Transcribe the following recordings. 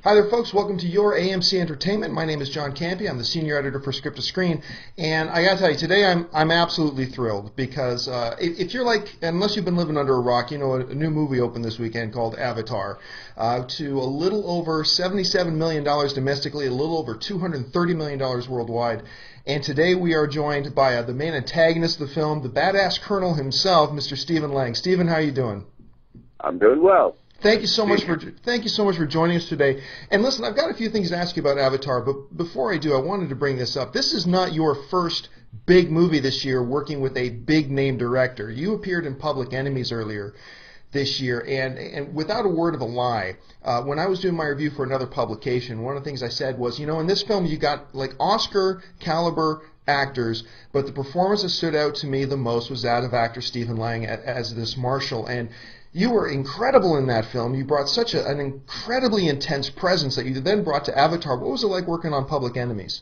Hi there, folks. Welcome to your AMC Entertainment. My name is John Campy. I'm the senior editor for Script to Screen, and I gotta tell you, today I'm absolutely thrilled because if you're like, unless you've been living under a rock, you know, a new movie opened this weekend called Avatar, to a little over $77 million domestically, a little over $230 million worldwide. And today we are joined by the main antagonist of the film, the badass colonel himself, Mr. Stephen Lang. Stephen, how are you doing? I'm doing well. Thank you so much for joining us today. And listen, I've got a few things to ask you about Avatar, but before I do, I wanted to bring this up. This is not your first big movie this year working with a big name director. You appeared in Public Enemies earlier this year, and without a word of a lie, when I was doing my review for another publication, one of the things I said was, you know, in this film you got like Oscar caliber actors, but the performance that stood out to me the most was that of actor Stephen Lang as this Marshal. And you were incredible in that film. You brought such an incredibly intense presence that you then brought to Avatar. What was it like working on Public Enemies?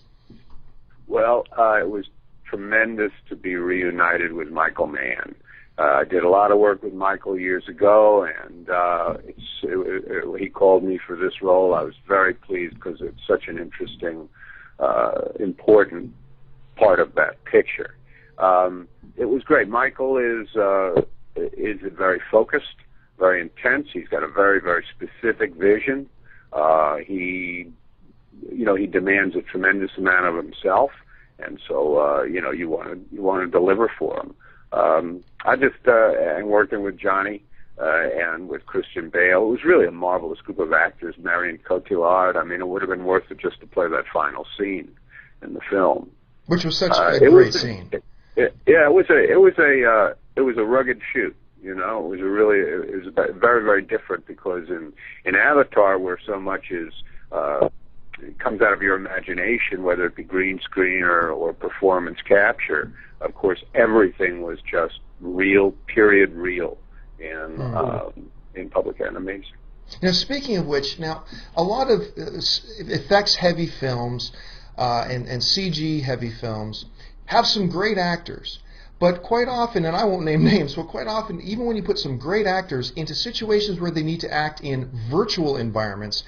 Well, it was tremendous to be reunited with Michael Mann. I did a lot of work with Michael years ago, and he called me for this role. I was very pleased because it's such an interesting, important part of that picture. It was great. Michael is very focused, very intense. He's got a very, very specific vision. He demands a tremendous amount of himself, and so you want to deliver for him. I just am working with Johnny and with Christian Bale. It was really a marvelous group of actors. Marion Cotillard. I mean, it would have been worth it just to play that final scene in the film, which was such a great scene. It was a rugged shoot. You know, it was very, very different because in Avatar, where so much it comes out of your imagination, whether it be green screen or performance capture, of course, everything was just real, period real in Public Enemies. Now, speaking of which, now a lot of effects-heavy films and CG-heavy films have some great actors. But quite often, and I won't name names, but quite often, even when you put some great actors into situations where they need to act in virtual environments,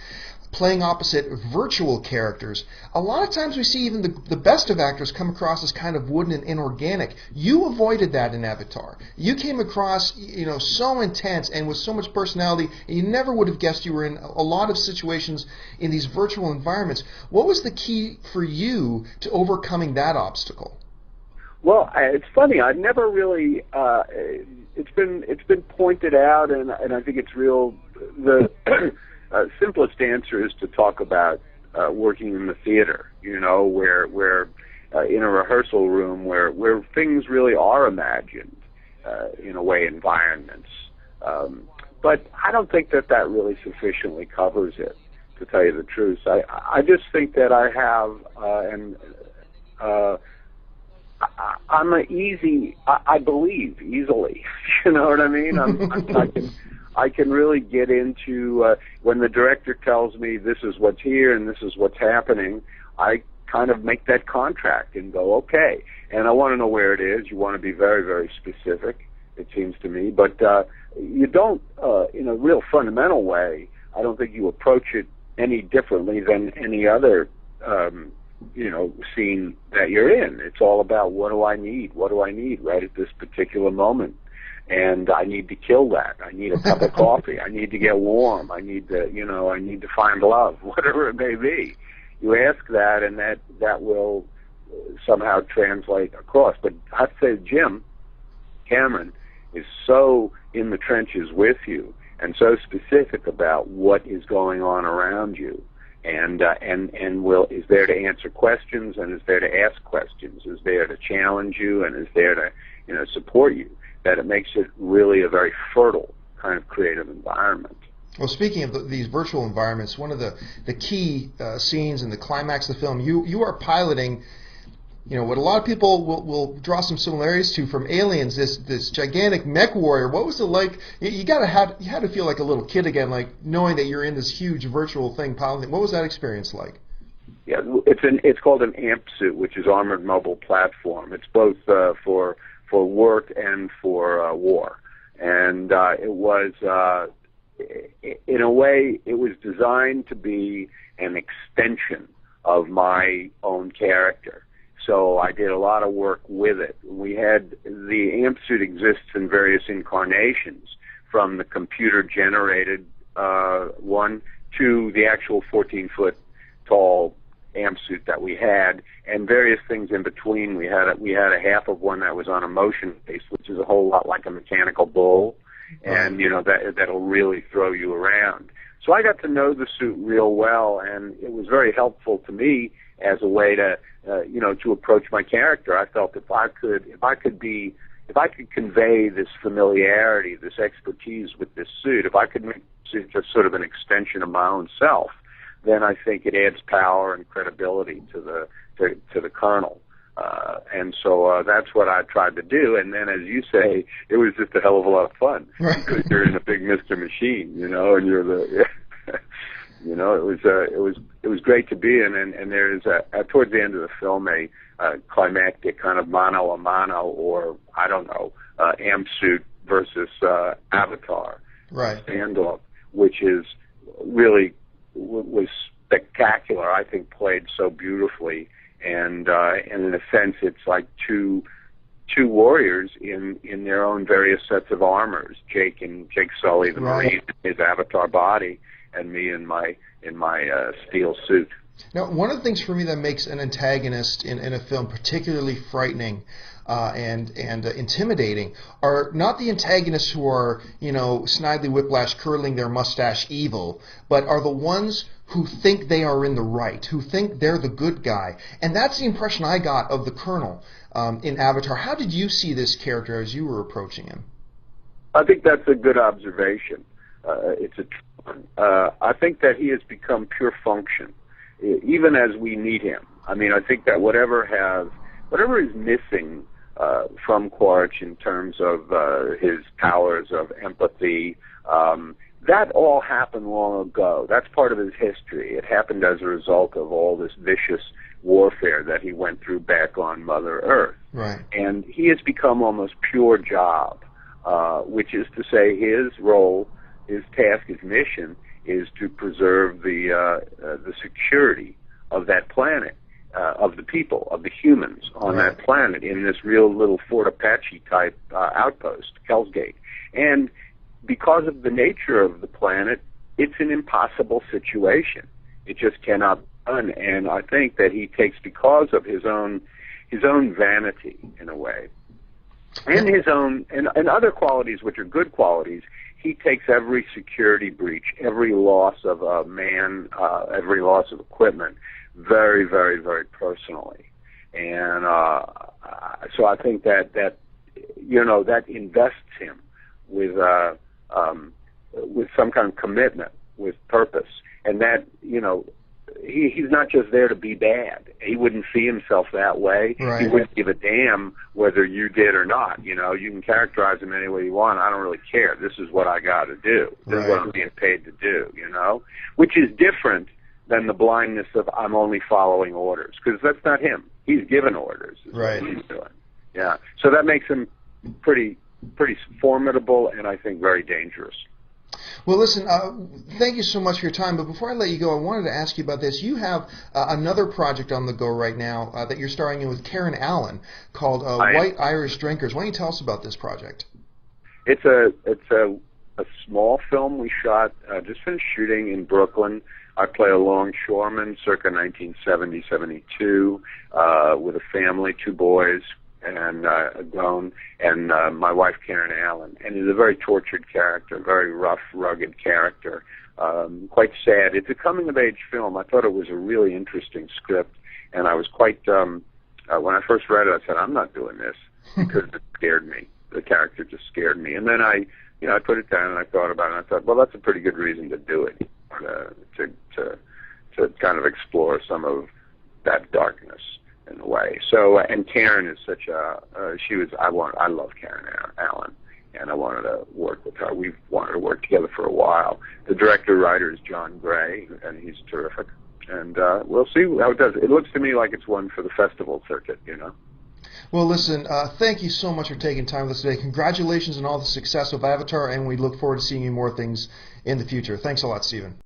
playing opposite virtual characters, a lot of times we see even the best of actors come across as kind of wooden and inorganic. You avoided that in Avatar. You came across, so intense and with so much personality, and you never would have guessed you were in a lot of situations in these virtual environments. What was the key for you to overcoming that obstacle? Well, it's funny. I've never really. It's been pointed out, and I think it's real. The simplest answer is to talk about working in the theater. You know, where in a rehearsal room where things really are imagined, in a way, environments. But I don't think that really sufficiently covers it. To tell you the truth, I just think that I have I'm I believe easily. You know what I mean? I can really get into, when the director tells me this is what's here and this is what's happening, I kind of make that contract and go, okay. And I want to know where it is. You want to be very, very specific, it seems to me. But you don't, in a real fundamental way, I don't think you approach it any differently than any other scene that you're in. It's all about what do I need? What do I need right at this particular moment? And I need to kill that. I need a cup of coffee. I need to get warm. I need to, I need to find love, whatever it may be. You ask that, and that will somehow translate across. But I have to say, Jim Cameron is so in the trenches with you and so specific about what is going on around you. And is there to answer questions, and is there to ask questions, is there to challenge you, and is there to support you, that it makes it really a very fertile kind of creative environment. Well, speaking of these virtual environments, one of the key scenes in the climax of the film, you are piloting, what a lot of people will draw some similarities to from Aliens, this gigantic mech warrior. What was it like? You had to feel like a little kid again, like knowing that you're in this huge virtual thing piloting. What was that experience like? Yeah, it's called an AMP suit, which is Armored Mobile Platform. It's both for work and for war, and it was in a way, it was designed to be an extension of my own character. So I did a lot of work with it. The AMC suit exists in various incarnations, from the computer-generated one to the actual 14-foot tall AMC suit that we had, and various things in between. We had a half of one that was on a motion base, which is a whole lot like a mechanical bull, and that'll really throw you around. So I got to know the suit real well, and it was very helpful to me as a way to to approach my character. I felt if I could convey this familiarity, this expertise with this suit, if I could make the suit just sort of an extension of my own self, then I think it adds power and credibility to the Colonel. And so that's what I tried to do. And then, as you say, it was just a hell of a lot of fun because you're in a big Mr. Machine, and you're the, it was great to be in. And there's towards the end of the film a climactic kind of mano a mano, or I don't know, AMC suit versus Avatar standoff, which is really was spectacular. I think played so beautifully. And in a sense, it's like two warriors in their own various sets of armors. Jake Sully, the Marine, in his Avatar body, and me in my steel suit. Now, one of the things for me that makes an antagonist in a film particularly frightening and intimidating are not the antagonists who are, Snidely Whiplash curling their mustache evil, but are the ones who think they are in the right, who think they're the good guy. And that's the impression I got of the Colonel in Avatar. How did you see this character as you were approaching him? I think that's a good observation. It's a true one. I think that he has become pure function, even as we meet him. I mean, I think that whatever is missing from Quaritch in terms of his powers of empathy, that all happened long ago. That's part of his history. It happened as a result of all this vicious warfare that he went through back on Mother Earth. Right. And he has become almost pure job, which is to say his role, his task, his mission is to preserve the security of that planet, of the people, of the humans on that planet in this real little Fort Apache type outpost, Hell's Gate. And because of the nature of the planet, it's an impossible situation. It just cannot be done. And I think that he takes, because of his own vanity in a way, and his own and other qualities which are good qualities, he takes every security breach, every loss of a man, every loss of equipment, very, very, very personally. And so I think that invests him with some kind of commitment, with purpose, and that he's not just there to be bad. He wouldn't see himself that way. Right. He wouldn't give a damn whether you did or not. You can characterize him any way you want. I don't really care. This is what I got to do. This is what I'm being paid to do. Which is different than the blindness of I'm only following orders, because that's not him. He's given orders. Is what he's doing. Yeah. So that makes him pretty formidable, and I think very dangerous. Well, listen, thank you so much for your time. But before I let you go, I wanted to ask you about this. You have another project on the go right now that you're starring in with Karen Allen called White Irish Drinkers. Why don't you tell us about this project? It's a small film we shot, just finished shooting in Brooklyn. I play a longshoreman circa 1970-72 with a family, 2 boys, and grown, and my wife Karen Allen, and he's a very tortured character, very rough, rugged character, quite sad. It's a coming-of-age film. I thought it was a really interesting script, and I was quite, when I first read it, I said, I'm not doing this, because it scared me. The character just scared me. And then I put it down, and I thought about it, and I thought, well, that's a pretty good reason to do it, to kind of explore some of that darkness in a way. So, and Karen is such I love Karen Allen, and I wanted to work with her. We've wanted to work together for a while. The director-writer is John Gray, and he's terrific. And we'll see how it does. It looks to me like it's one for the festival circuit, Well, listen, thank you so much for taking time with us today. Congratulations on all the success of Avatar, and we look forward to seeing you more things in the future. Thanks a lot, Stephen.